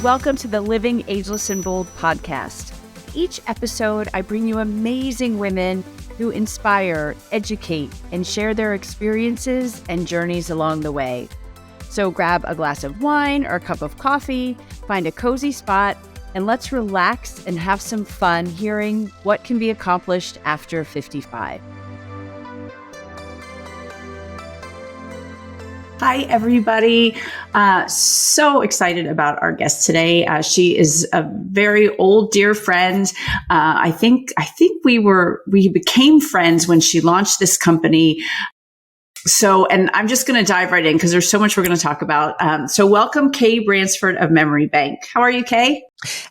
Welcome to the Living Ageless and Bold podcast. Each episode, I bring you amazing women who inspire, educate, and share their experiences and journeys along the way. So grab a glass of wine or a cup of coffee, find a cozy spot, and let's relax and have some fun hearing what can be accomplished after 55. Hi, everybody. So excited about our guest today. She is a very old, dear friend. I think we became friends when she launched this company. And I'm just going to dive right in because there's so much we're going to talk about. So welcome, Kay Bransford of MemoryBanc. How are you, Kay?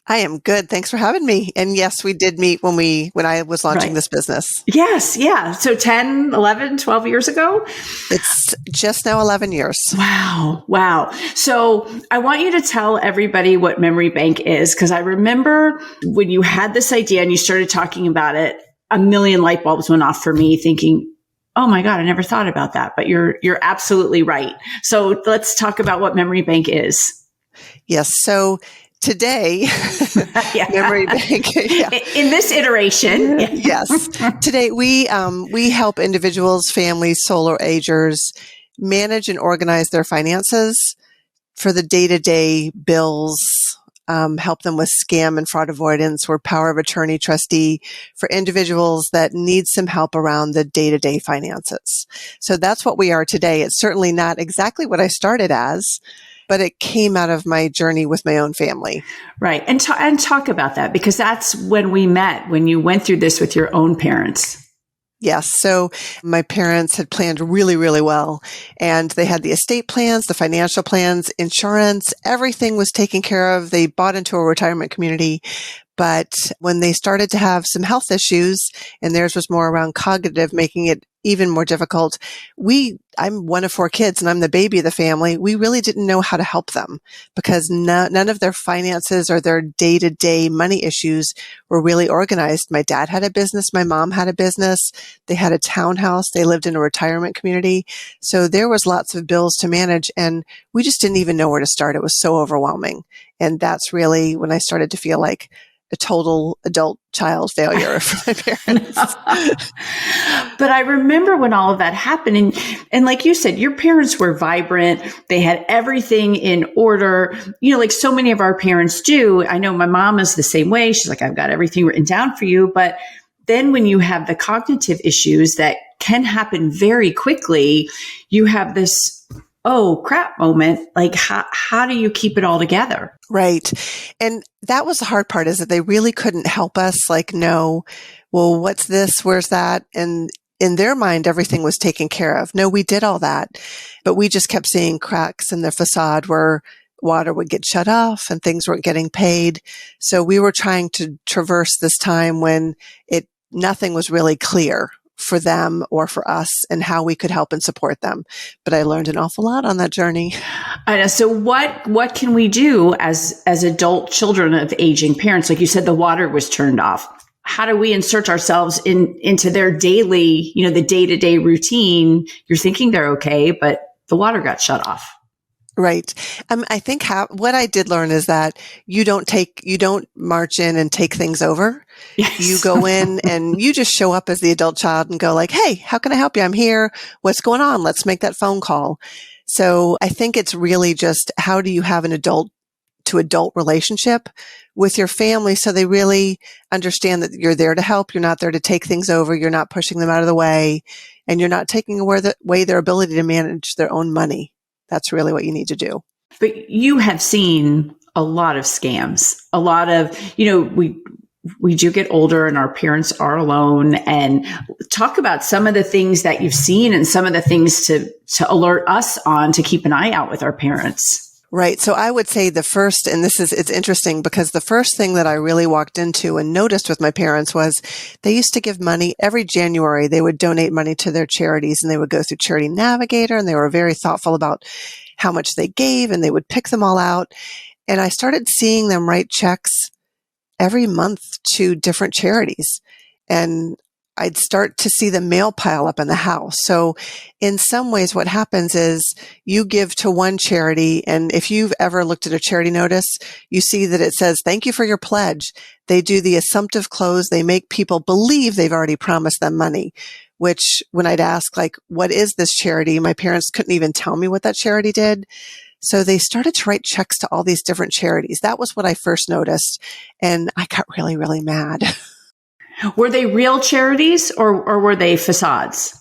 I am good. Thanks for having me. And yes, we did meet when I was launching this business. Yes. Yeah. So 10, 11, 12 years ago? It's just now 11 years. Wow. So I want you to tell everybody what MemoryBanc is, because I remember when you had this idea and you started talking about it, a million light bulbs went off for me thinking, oh my God, I never thought about that. But you're absolutely right. So let's talk about what MemoryBanc is. Yes. So today, MemoryBanc, in this iteration, yes. Today we help individuals, families, solo agers manage and organize their finances for the day-to-day bills. Help them with scam and fraud avoidance. We're power of attorney trustee for individuals that need some help around the day-to-day finances. So that's what we are today. It's certainly not exactly what I started as, but it came out of my journey with my own family. Right. And talk about that, because that's when we met, when you went through this with your own parents. Yes. So my parents had planned really, really well, and they had the estate plans, the financial plans, insurance, everything was taken care of. They bought into a retirement community. But when they started to have some health issues, and theirs was more around cognitive, making it even more difficult, I'm one of 4 kids and I'm the baby of the family. We really didn't know how to help them because none of their finances or their day-to-day money issues were really organized. My dad had a business. My mom had a business. They had a townhouse. They lived in a retirement community. So there was lots of bills to manage, and we just didn't even know where to start. It was so overwhelming. And that's really when I started to feel like a total adult child failure for my parents. But I remember when all of that happened, and like you said, your parents were vibrant. They had everything in order, like so many of our parents do. I know my mom is the same way. She's like, I've got everything written down for you. But then when you have the cognitive issues that can happen very quickly, you have this oh crap moment. Like how do you keep it all together? Right. And that was the hard part, is that they really couldn't help us know, well, what's this? Where's that? And in their mind, everything was taken care of. No, we did all that, but we just kept seeing cracks in the facade where water would get shut off and things weren't getting paid. So we were trying to traverse this time when nothing was really clear for them or for us and how we could help and support them. But I learned an awful lot on that journey. I know. So what can we do as adult children of aging parents? Like you said, the water was turned off. How do we insert ourselves into their daily, the day-to-day routine? You're thinking they're okay, but the water got shut off. Right. I think what I did learn is that you don't march in and take things over. Yes. You go in and you just show up as the adult child and go like, hey, how can I help you? I'm here. What's going on? Let's make that phone call. So I think it's really just, how do you have an adult to adult relationship with your family so they really understand that you're there to help. You're not there to take things over. You're not pushing them out of the way, and you're not taking away their ability to manage their own money. That's really what you need to do. But you have seen a lot of scams, a lot of, we do get older and our parents are alone, and talk about some of the things that you've seen and some of the things to alert us on to keep an eye out with our parents. Right. So I would say the first, and it's interesting because the first thing that I really walked into and noticed with my parents was they used to give money every January. They would donate money to their charities, and they would go through Charity Navigator, and they were very thoughtful about how much they gave, and they would pick them all out. And I started seeing them write checks every month to different charities. And I'd start to see the mail pile up in the house. So in some ways, what happens is you give to one charity. And if you've ever looked at a charity notice, you see that it says, thank you for your pledge. They do the assumptive close. They make people believe they've already promised them money, which when I'd ask, like, what is this charity? My parents couldn't even tell me what that charity did. So they started to write checks to all these different charities. That was what I first noticed. And I got really, really mad. Were they real charities or were they facades?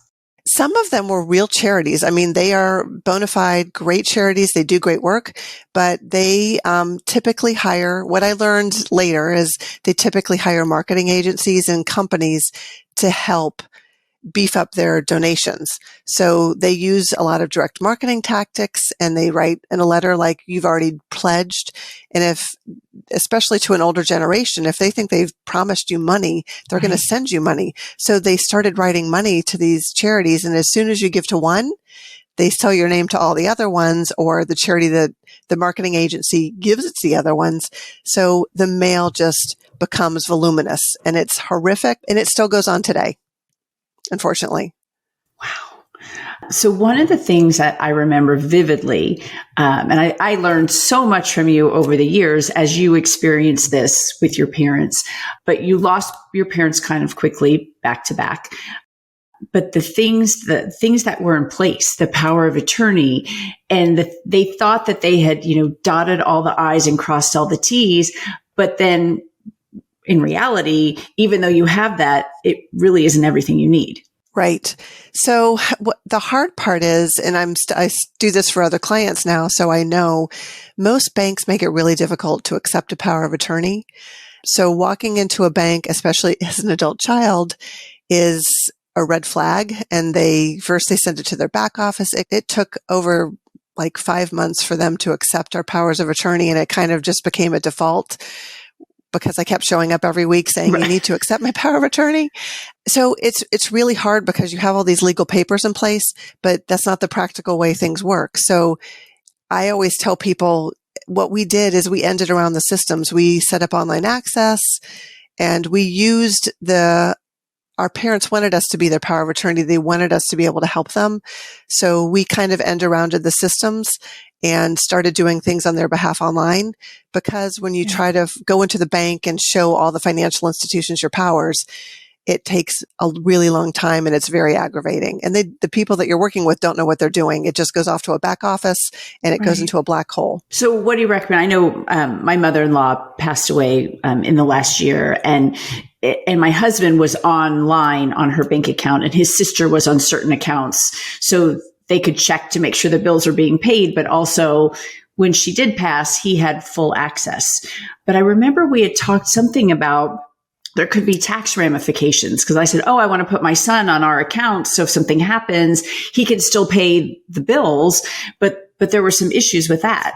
Some of them were real charities. I mean, they are bona fide great charities. They do great work, but they typically hire, what I learned later is they typically hire marketing agencies and companies to help beef up their donations. So they use a lot of direct marketing tactics, and they write in a letter like, you've already pledged. And if, especially to an older generation, if they think they've promised you money, they're going to send you money. So they started writing money to these charities. And as soon as you give to one, they sell your name to all the other ones, or the charity that the marketing agency gives it to the other ones. So the mail just becomes voluminous, and it's horrific. And it still goes on today, unfortunately. Wow. So one of the things that I remember vividly, and I learned so much from you over the years as you experienced this with your parents, but you lost your parents kind of quickly back to back. But the things that were in place, the power of attorney, and they thought that they had, dotted all the I's and crossed all the T's, but then in reality, even though you have that, it really isn't everything you need. Right. So the hard part is, and I do this for other clients now, so I know most banks make it really difficult to accept a power of attorney. So walking into a bank, especially as an adult child, is a red flag. And they sent it to their back office. It took over like 5 months for them to accept our powers of attorney. And it kind of just became a default, because I kept showing up every week saying, you need to accept my power of attorney. So it's really hard because you have all these legal papers in place, but that's not the practical way things work. So I always tell people what we did is we ended around the systems. We set up online access, and we used our parents wanted us to be their power of attorney. They wanted us to be able to help them. So we kind of end arounded the systems and started doing things on their behalf online, because when you try to go into the bank and show all the financial institutions your powers, it takes a really long time, and it's very aggravating. And the people that you're working with don't know what they're doing. It just goes off to a back office, and it goes into a black hole. So what do you recommend? I know my mother-in-law passed away in the last year, and my husband was online on her bank account, and his sister was on certain accounts. So they could check to make sure the bills are being paid, but also when she did pass, he had full access. But I remember we had talked something about there could be tax ramifications, because I said, I want to put my son on our account, so if something happens, he can still pay the bills, but there were some issues with that.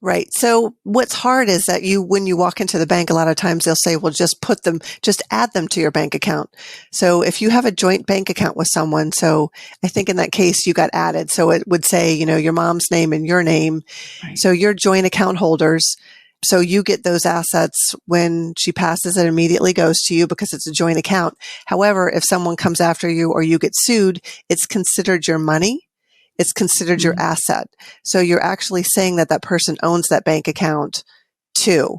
Right. So what's hard is that when you walk into the bank, a lot of times they'll say, well, just add them to your bank account. So if you have a joint bank account with someone, so I think in that case you got added. So it would say, your mom's name and your name. Right. So you're joint account holders. So you get those assets when she passes, it immediately goes to you because it's a joint account. However, if someone comes after you or you get sued, it's considered your money. It's considered your asset. So you're actually saying that person owns that bank account too.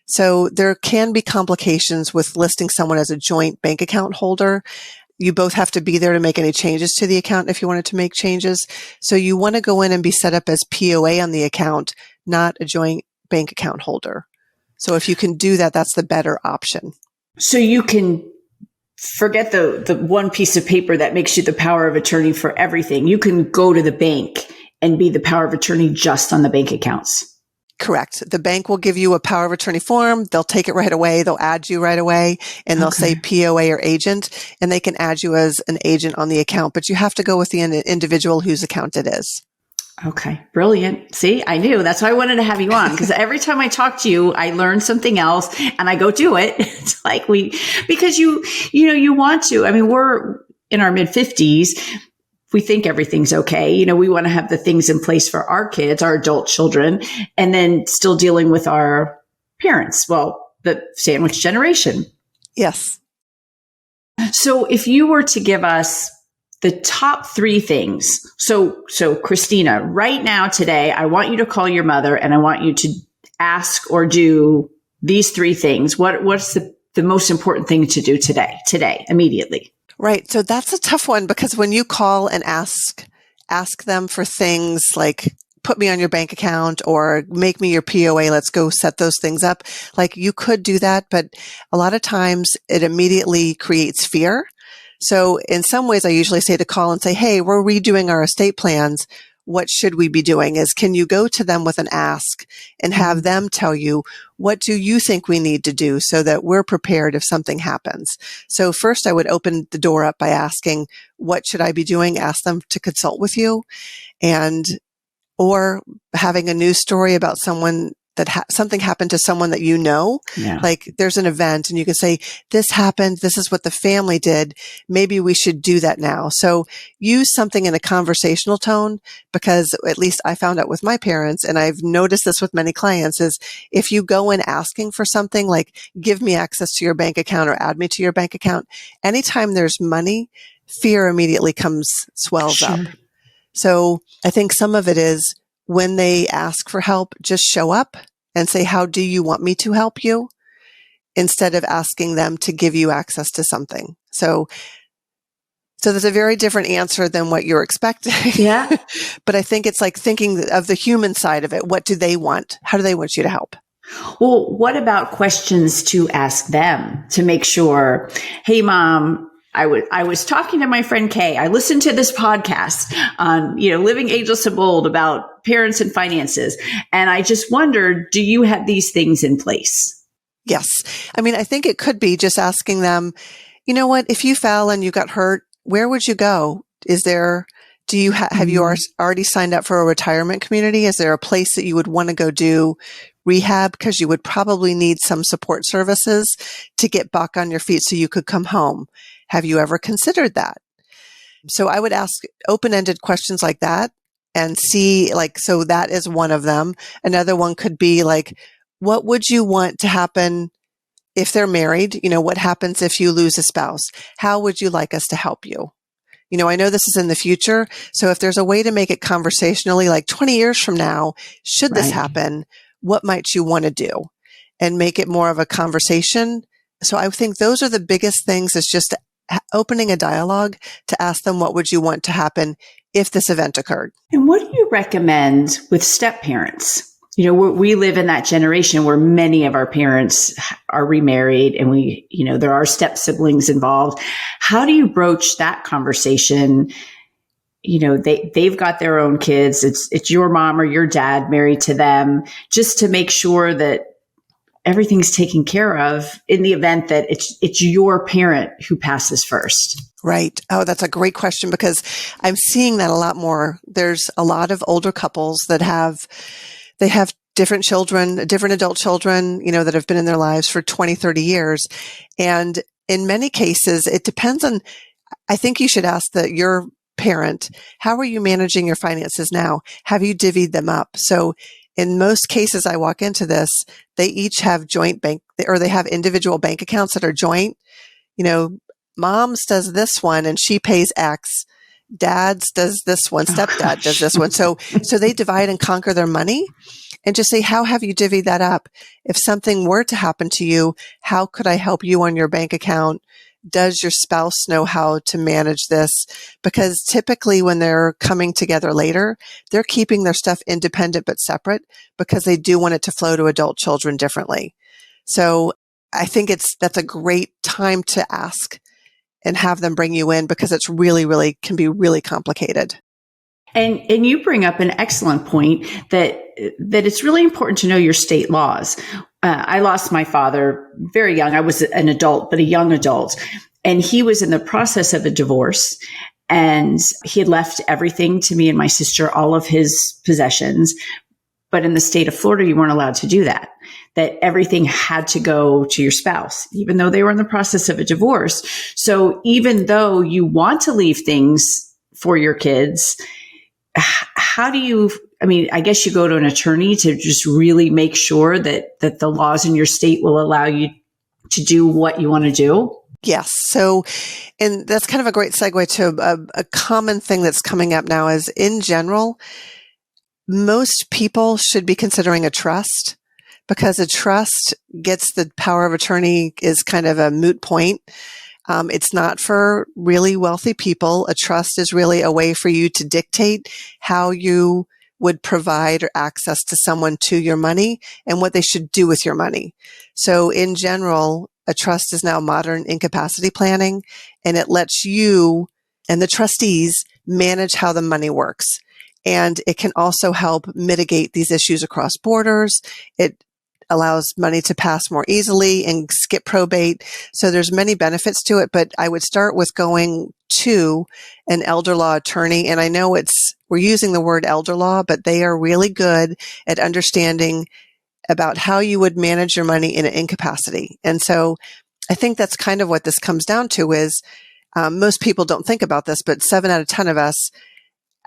So there can be complications with listing someone as a joint bank account holder. You both have to be there to make any changes to the account if you wanted to make changes. So you want to go in and be set up as POA on the account, not a joint bank account holder. So if you can do that, that's the better option. So you can forget the one piece of paper that makes you the power of attorney for everything. You can go to the bank and be the power of attorney just on the bank accounts. Correct. The bank will give you a power of attorney form. They'll take it right away. They'll add you right away, and they'll say POA or agent, and they can add you as an agent on the account, but you have to go with the individual whose account it is. Okay. Brilliant. See, I knew. That's why I wanted to have you on, because every time I talk to you, I learn something else and I go do it. It's like because you want to. I mean, we're in our mid-50s. We think everything's okay. We want to have the things in place for our kids, our adult children, and then still dealing with our parents. Well, the sandwich generation. Yes. So if you were to give us the top three things. So Christina, right now, today, I want you to call your mother and I want you to ask or do these three things. What's the most important thing to do today, immediately? Right. So that's a tough one, because when you call and ask them for things like put me on your bank account or make me your POA, let's go set those things up. Like, you could do that, but a lot of times it immediately creates fear. So in some ways, I usually say to call and say, hey, we're redoing our estate plans. What should we be doing? Can you go to them with an ask and have them tell you, what do you think we need to do so that we're prepared if something happens? So first, I would open the door up by asking, what should I be doing? Ask them to consult with you, or having a news story about someone that something happened to someone that you know. Yeah. Like, there's an event and you can say, this happened, this is what the family did, maybe we should do that now. So use something in a conversational tone, because at least I found out with my parents, and I've noticed this with many clients, is if you go in asking for something like, give me access to your bank account or add me to your bank account, anytime there's money, fear immediately swells up. So I think some of it is, when they ask for help, just show up and say, how do you want me to help you? Instead of asking them to give you access to something. So there's a very different answer than what you're expecting. Yeah. But I think it's like thinking of the human side of it. What do they want? How do they want you to help? Well, what about questions to ask them to make sure, hey, Mom, I was talking to my friend Kay. I listened to this podcast on, Living Ageless and Bold about parents and finances. And I just wondered, do you have these things in place? Yes. I mean, I think it could be just asking them, you know what, if you fell and you got hurt, where would you go? Do you have you already signed up for a retirement community? Is there a place that you would want to go do rehab? Because you would probably need some support services to get back on your feet so you could come home. Have you ever considered that? So I would ask open-ended questions like that and see, so that is one of them. Another one could be like, what would you want to happen if they're married? What happens if you lose a spouse? How would you like us to help you? I know this is in the future. So if there's a way to make it conversationally, like 20 years from now, should this happen, what might you want to do? And make it more of a conversation. So I think those are the biggest things, is just opening a dialogue to ask them, what would you want to happen if this event occurred? And what do you recommend with step parents? We live in that generation where many of our parents are remarried, and there are step siblings involved. How do you broach that conversation? They've got their own kids. It's your mom or your dad married to them, just to make sure that everything's taken care of in the event that it's your parent who passes first. Right. Oh, that's a great question, because I'm seeing that a lot more. There's a lot of older couples that have different children, different adult children, that have been in their lives for 20, 30 years. And in many cases, it depends on, I think you should ask your parent, how are you managing your finances now? Have you divvied them up? So in most cases, I walk into this, they each have joint bank, or they have individual bank accounts that are joint. Mom's does this one and she pays X. Dad's does this one. Stepdad does this one. So they divide and conquer their money, and just say, how have you divvied that up? If something were to happen to you, how could I help you on your bank account? Does your spouse know how to manage this? Because typically when they're coming together later, they're keeping their stuff independent but separate, because they do want it to flow to adult children differently. So I think that's a great time to ask and have them bring you in, because it's really can be really complicated. And you bring up an excellent point that it's really important to know your state laws. I lost my father very young. I was an adult, but a young adult. And he was in the process of a divorce. And he had left everything to me and my sister, all of his possessions. But in the state of Florida, you weren't allowed to do that. That everything had to go to your spouse, even though they were in the process of a divorce. So even though you want to leave things for your kids, how do you, I guess you go to an attorney to just really make sure that the laws in your state will allow you to do what you want to do? Yes. So, and that's kind of a great segue to a common thing that's coming up now is, in general, most people should be considering a trust, because a trust gets the power of attorney is kind of a moot point. It's not for really wealthy people. A trust is really a way for you to dictate how you would provide or access to someone to your money and what they should do with your money. So in general, a trust is now modern incapacity planning, and it lets you and the trustees manage how the money works. And it can also help mitigate these issues across borders. It allows money to pass more easily and skip probate. So there's many benefits to it, but I would start with going to an elder law attorney. And I know we're using the word elder law, but they are really good at understanding about how you would manage your money in an incapacity. And so I think that's kind of what this comes down to is, most people don't think about this, but 7 out of 10 of us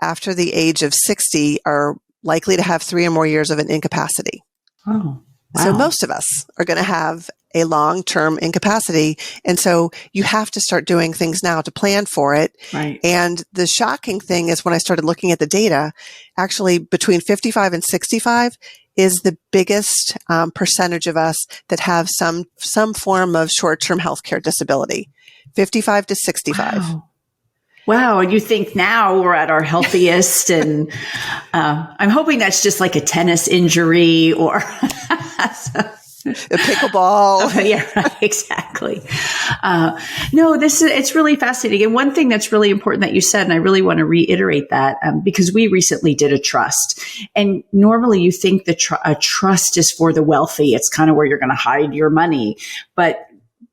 after the age of 60 are likely to have 3 or more years of an incapacity. Oh, wow. So most of us are going to have a long-term incapacity. And so you have to start doing things now to plan for it. Right. And the shocking thing is when I started looking at the data, actually between 55 and 65 is the biggest percentage of us that have some form of short-term healthcare disability, 55 to 65. Wow. Wow. And you think now we're at our healthiest, and I'm hoping that's just like a tennis injury or a pickleball. Yeah, right, exactly. No, it's really fascinating. And one thing that's really important that you said, and I really want to reiterate that, because we recently did a trust, and normally you think a trust is for the wealthy. It's kind of where you're going to hide your money. But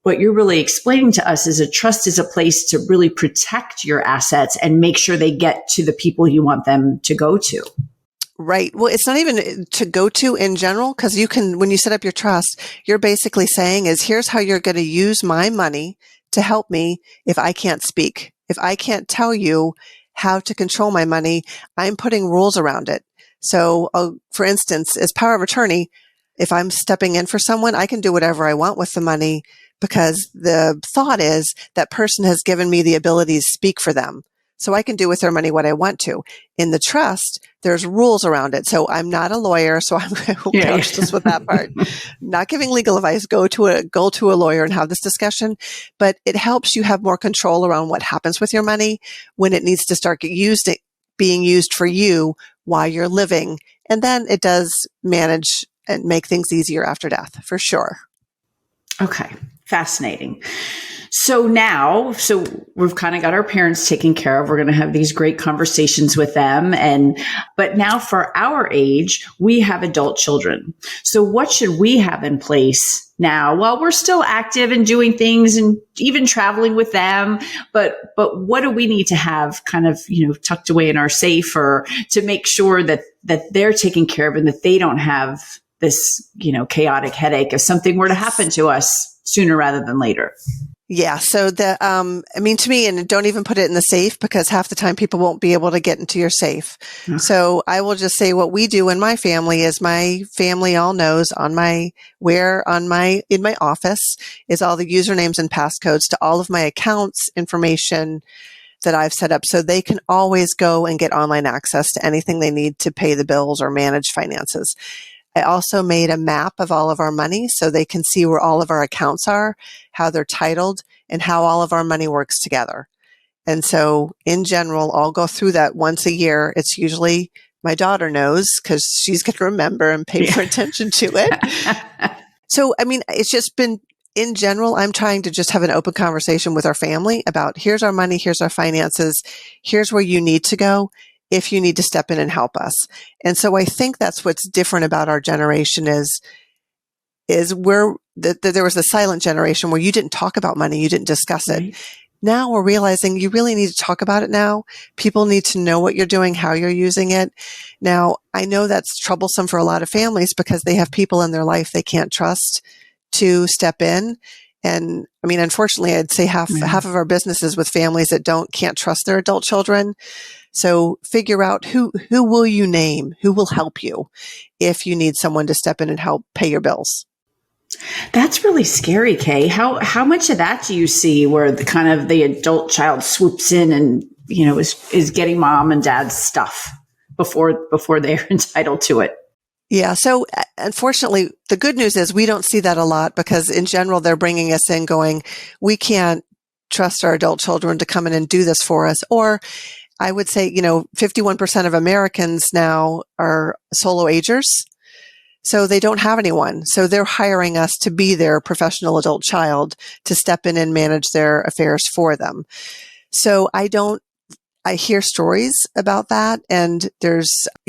what you're really explaining to us is a trust is a place to really protect your assets and make sure they get to the people you want them to go to. Right. Well, it's not even to go to in general, because when you set up your trust, you're basically saying is, here's how you're going to use my money to help me if I can't speak. If I can't tell you how to control my money, I'm putting rules around it. So, for instance, as power of attorney, if I'm stepping in for someone, I can do whatever I want with the money, because the thought is that person has given me the ability to speak for them. So I can do with their money what I want to. In the trust, there's rules around it. So I'm not a lawyer, so I'm just with that part. Not giving legal advice. Go to a lawyer and have this discussion. But it helps you have more control around what happens with your money when it needs to start being used for you while you're living. And then it does manage and make things easier after death, for sure. Okay. Fascinating. So we've kind of got our parents taken care of. We're going to have these great conversations with them. But now for our age, we have adult children. So what should we have in place now? Well, we're still active and doing things and even traveling with them. But what do we need to have kind of, tucked away in our safe, or to make sure that they're taken care of and that they don't have this, chaotic headache if something were to happen to us sooner rather than later? Yeah. So to me, and don't even put it in the safe, because half the time people won't be able to get into your safe. Okay. So I will just say what we do in my family is, my family all knows in my office is all the usernames and passcodes to all of my accounts information that I've set up, so they can always go and get online access to anything they need to pay the bills or manage finances. I also made a map of all of our money so they can see where all of our accounts are, how they're titled, and how all of our money works together. And so in general, I'll go through that once a year. It's usually my daughter knows, because she's going to remember and pay more attention to it. So, it's just been, in general, I'm trying to just have an open conversation with our family about, here's our money, here's our finances, here's where you need to go if you need to step in and help us. And so I think that's what's different about our generation is where there was the silent generation where you didn't talk about money, you didn't discuss it. Right. Now we're realizing you really need to talk about it now. People need to know what you're doing, how you're using it. Now, I know that's troublesome for a lot of families because they have people in their life they can't trust to step in. And unfortunately, I'd say half of our business is with families that can't trust their adult children. So figure out who will you name, who will help you if you need someone to step in and help pay your bills. That's really scary, Kay. How much of that do you see where the kind of the adult child swoops in and, is getting mom and dad's stuff before they're entitled to it? Yeah. So unfortunately, the good news is we don't see that a lot because in general, they're bringing us in going, we can't trust our adult children to come in and do this for us. Or I would say, 51% of Americans now are solo agers. So they don't have anyone. So they're hiring us to be their professional adult child to step in and manage their affairs for them. So I hear stories about that, and you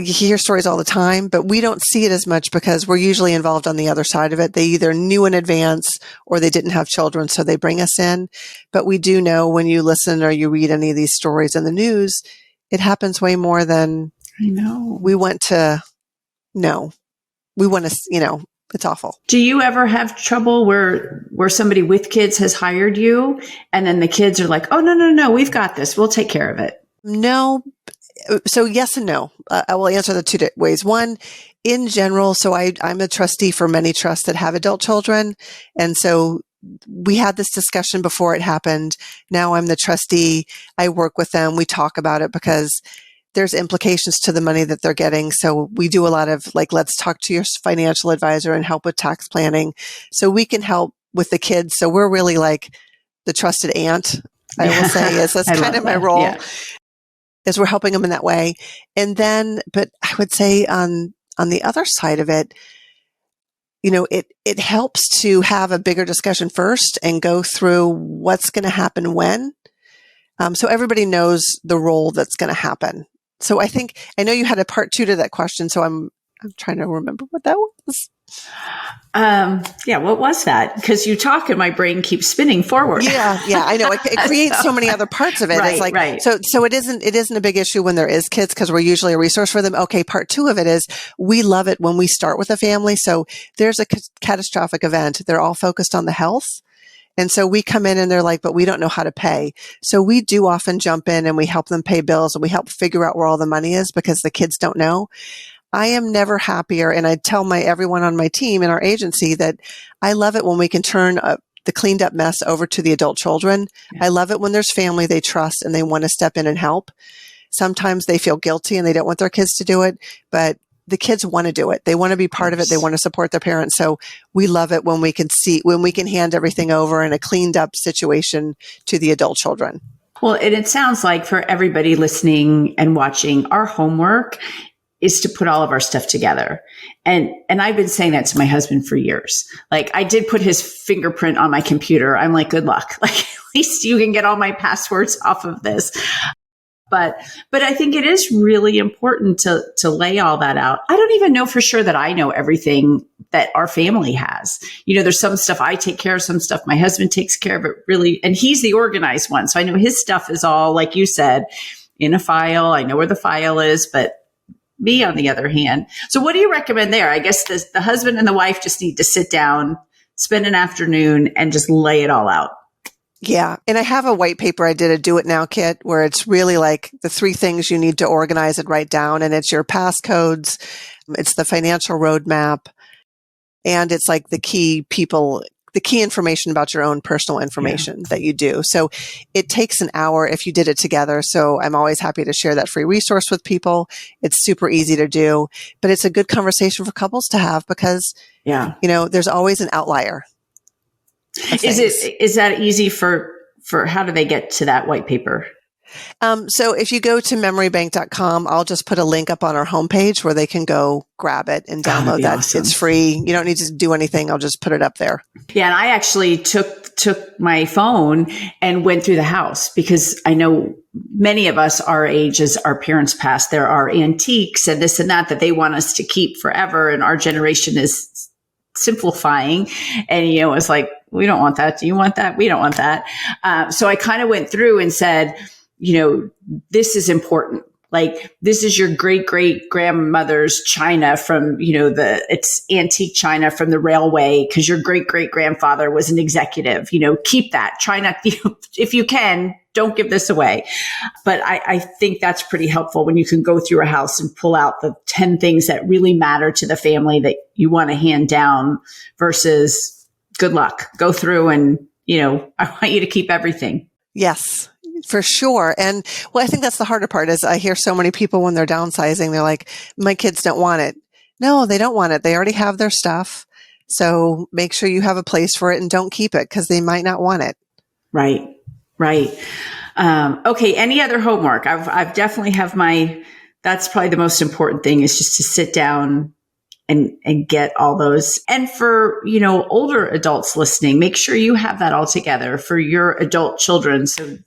hear stories all the time, but we don't see it as much because we're usually involved on the other side of it. They either knew in advance or they didn't have children, so they bring us in. But we do know when you listen or you read any of these stories in the news, it happens way more than I know. We want to know. We want to, it's awful. Do you ever have trouble where somebody with kids has hired you and then the kids are like, oh, no, we've got this. We'll take care of it. No. So yes and no. I will answer the two ways. One, in general, so I'm a trustee for many trusts that have adult children. And so we had this discussion before it happened. Now I'm the trustee. I work with them. We talk about it because there's implications to the money that they're getting. So we do a lot of let's talk to your financial advisor and help with tax planning. So we can help with the kids. So we're really like the trusted aunt, I will say, is that's kind of my role. Yeah. Is we're helping them in that way. And then, but I would say on the other side of it, it helps to have a bigger discussion first and go through what's going to happen when. So everybody knows the role that's going to happen. So I know you had a part 2 to that question. So I'm trying to remember what that was. Yeah, what was that? Because you talk and my brain keeps spinning forward. Yeah, I know. It creates so many other parts of it. Right, it's right. So it isn't a big issue when there is kids because we're usually a resource for them. Okay, part 2 of it is we love it when we start with a family. So there's a catastrophic event. They're all focused on the health. And so we come in and they're like, but we don't know how to pay. So we do often jump in and we help them pay bills and we help figure out where all the money is because the kids don't know. I am never happier. And I tell everyone on my team in our agency that I love it when we can turn the cleaned up mess over to the adult children. Yeah. I love it when there's family they trust and they want to step in and help. Sometimes they feel guilty and they don't want their kids to do it, but the kids want to do it. They want to be part of it. They want to support their parents. So we love it when we can hand everything over in a cleaned up situation to the adult children. Well, and it sounds like for everybody listening and watching, our homework is to put all of our stuff together. And I've been saying that to my husband for years. I did put his fingerprint on my computer. I'm like, good luck. At least you can get all my passwords off of this. But I think it is really important to lay all that out. I don't even know for sure that I know everything that our family has. There's some stuff I take care of, some stuff my husband takes care of. It really, and he's the organized one. So I know his stuff is all, like you said, in a file. I know where the file is, but me on the other hand. So what do you recommend there? I guess the husband and the wife just need to sit down, spend an afternoon and just lay it all out. Yeah. And I have a white paper. I did a Do It Now kit where it's really like the 3 things you need to organize and write down. And it's your passcodes. It's the financial roadmap. And it's like the key information about your own personal information that you do. So it takes an hour if you did it together. So I'm always happy to share that free resource with people. It's super easy to do, but it's a good conversation for couples to have because, there's always an outlier. Is that easy for how do they get to that white paper? So if you go to MemoryBanc.com, I'll just put a link up on our homepage where they can go grab it and download that. Awesome. It's free. You don't need to do anything. I'll just put it up there. Yeah. And I actually took my phone and went through the house because I know many of us our age as our parents passed, there are antiques and this and that they want us to keep forever. And our generation is simplifying. And, it's like, we don't want that. Do you want that? We don't want that. So I kind of went through and said, this is important. Like, this is your great great grandmother's china from, it's antique china from the railway because your great great grandfather was an executive. Keep that. Try not, if you can, don't give this away. But I think that's pretty helpful when you can go through a house and pull out the 10 things that really matter to the family that you want to hand down versus good luck. Go through and, I want you to keep everything. Yes. For sure. And I think that's the harder part is I hear so many people when they're downsizing, they're like, my kids don't want it. No, they don't want it. They already have their stuff. So make sure you have a place for it and don't keep it because they might not want it. Right. Right. Okay. Any other homework? I've definitely have that's probably the most important thing is just to sit down and get all those. And for, older adults listening, make sure you have that all together for your adult children. So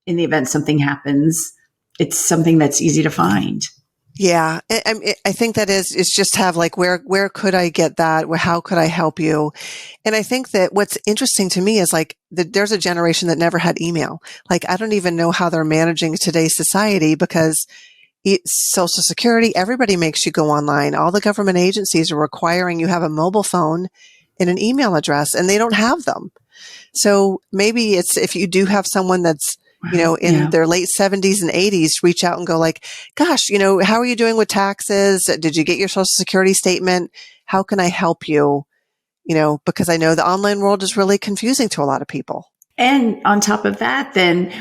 in the event something happens, it's something that's easy to find. Yeah. I think that is just have like, where could I get that? How could I help you? And I think that what's interesting to me is like, there's a generation that never had email. Like, I don't even know how they're managing today's society because Social Security, everybody makes you go online. All the government agencies are requiring you have a mobile phone and an email address, and they don't have them. So maybe it's if you do have someone that's in their late 70s and 80s, reach out and go like, gosh, how are you doing with taxes? Did you get your Social Security statement? How can I help you? Because I know the online world is really confusing to a lot of people. And on top of that, then,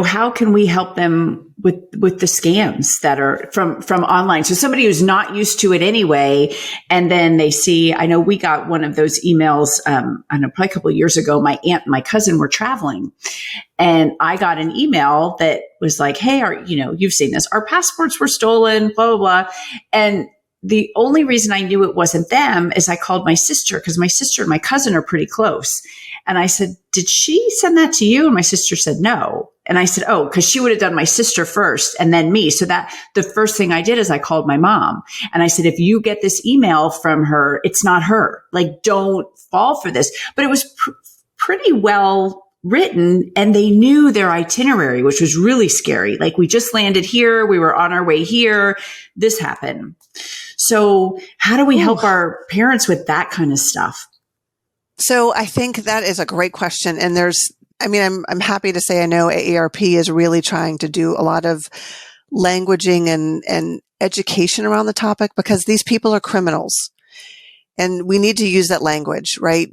how can we help them with the scams that are from online? So somebody who's not used to it anyway, and then they see, I know we got one of those emails, I don't know, probably a couple of years ago, my aunt and my cousin were traveling. And I got an email that was like, hey, you've seen this, our passports were stolen, blah, blah, blah. And the only reason I knew it wasn't them is I called my sister because my sister and my cousin are pretty close. And I said, did she send that to you? And my sister said, no. And I said, oh, because she would have done my sister first and then me. So that the first thing I did is I called my mom and I said, if you get this email from her, it's not her. Like, don't fall for this. But it was pretty well written and they knew their itinerary, which was really scary. Like, we just landed here. We were on our way here. This happened. So how do we help our parents with that kind of stuff? So I think that is a great question. And I'm happy to say I know AARP is really trying to do a lot of languaging and education around the topic because these people are criminals and we need to use that language, right?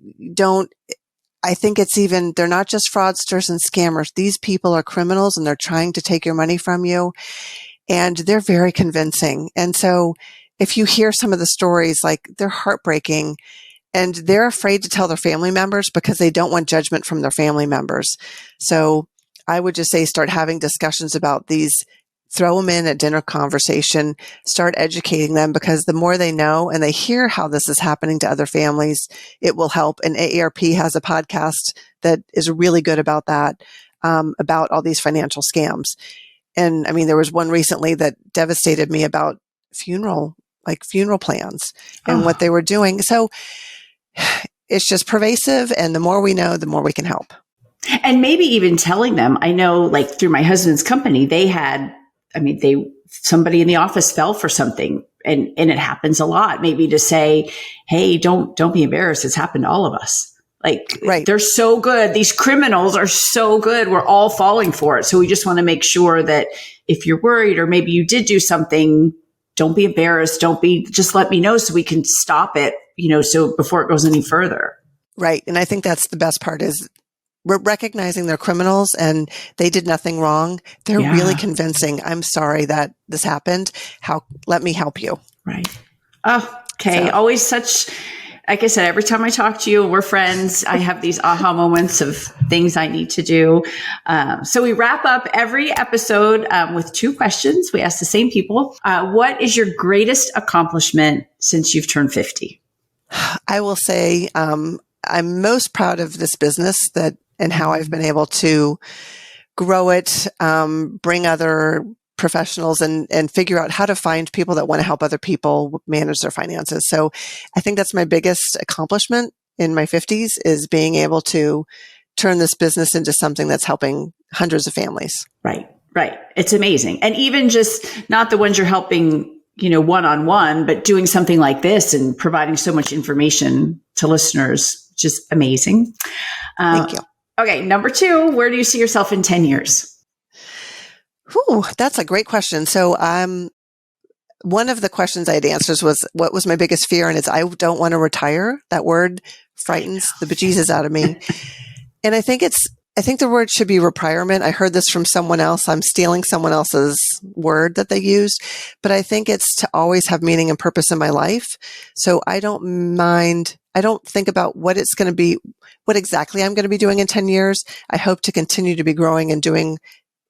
I think they're not just fraudsters and scammers. These people are criminals and they're trying to take your money from you and they're very convincing. And so if you hear some of the stories, like they're heartbreaking and they're afraid to tell their family members because they don't want judgment from their family members. So I would just say start having discussions about these, throw them in at dinner conversation, start educating them because the more they know and they hear how this is happening to other families, it will help. And AARP has a podcast that is really good about that, about all these financial scams. And there was one recently that devastated me about funeral plans and what they were doing. So it's just pervasive. And the more we know, the more we can help. And maybe even telling them, I know like through my husband's company, they had, somebody in the office fell for something and it happens a lot. Maybe to say, hey, don't be embarrassed. It's happened to all of us. Like, right. They're so good. These criminals are so good. We're all falling for it. So we just want to make sure that if you're worried or maybe you did do something, don't be embarrassed. Just let me know so we can stop it, so before it goes any further. Right. And I think that's the best part is we're recognizing they're criminals and they did nothing wrong. They're really convincing. I'm sorry that this happened. Let me help you. Right. Oh, okay. So. Always such, like I said, every time I talk to you, we're friends. I have these aha moments of things I need to do. So we wrap up every episode with 2 questions. We ask the same people. What is your greatest accomplishment since you've turned 50? I will say I'm most proud of this business and how I've been able to grow it, bring other professionals and figure out how to find people that want to help other people manage their finances. So I think that's my biggest accomplishment in my 50s is being able to turn this business into something that's helping hundreds of families. Right. Right. It's amazing. And even just not the ones you're helping, one-on-one, but doing something like this and providing so much information to listeners, just amazing. Thank you. Okay. Number 2, where do you see yourself in 10 years? Ooh, that's a great question. So one of the questions I had answered was, what was my biggest fear? And it's, I don't want to retire. That word frightens the bejesus out of me. And I think the word should be retirement. I heard this from someone else. I'm stealing someone else's word that they used, but I think it's to always have meaning and purpose in my life. So I don't think about what it's going to be, what exactly I'm going to be doing in 10 years. I hope to continue to be growing and doing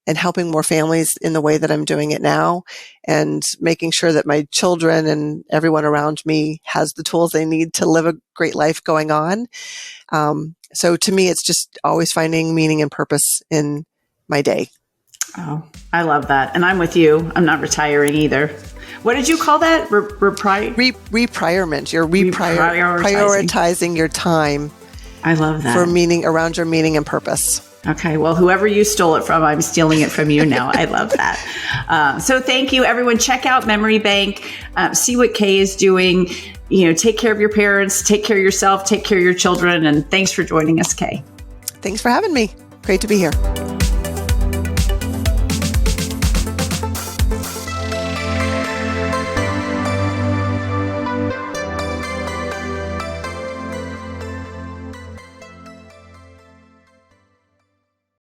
and helping more families in the way that I'm doing it now, and making sure that my children and everyone around me has the tools they need to live a great life going on. So to me, it's just always finding meaning and purpose in my day. Oh, I love that. And I'm with you. I'm not retiring either. What did you call that? Retirement. You're prioritizing your time. I love that. Around your meaning and purpose. Okay. Well, whoever you stole it from, I'm stealing it from you now. I love that. So thank you, everyone. Check out MemoryBanc. See what Kay is doing. Take care of your parents, take care of yourself, take care of your children. And thanks for joining us, Kay. Thanks for having me. Great to be here.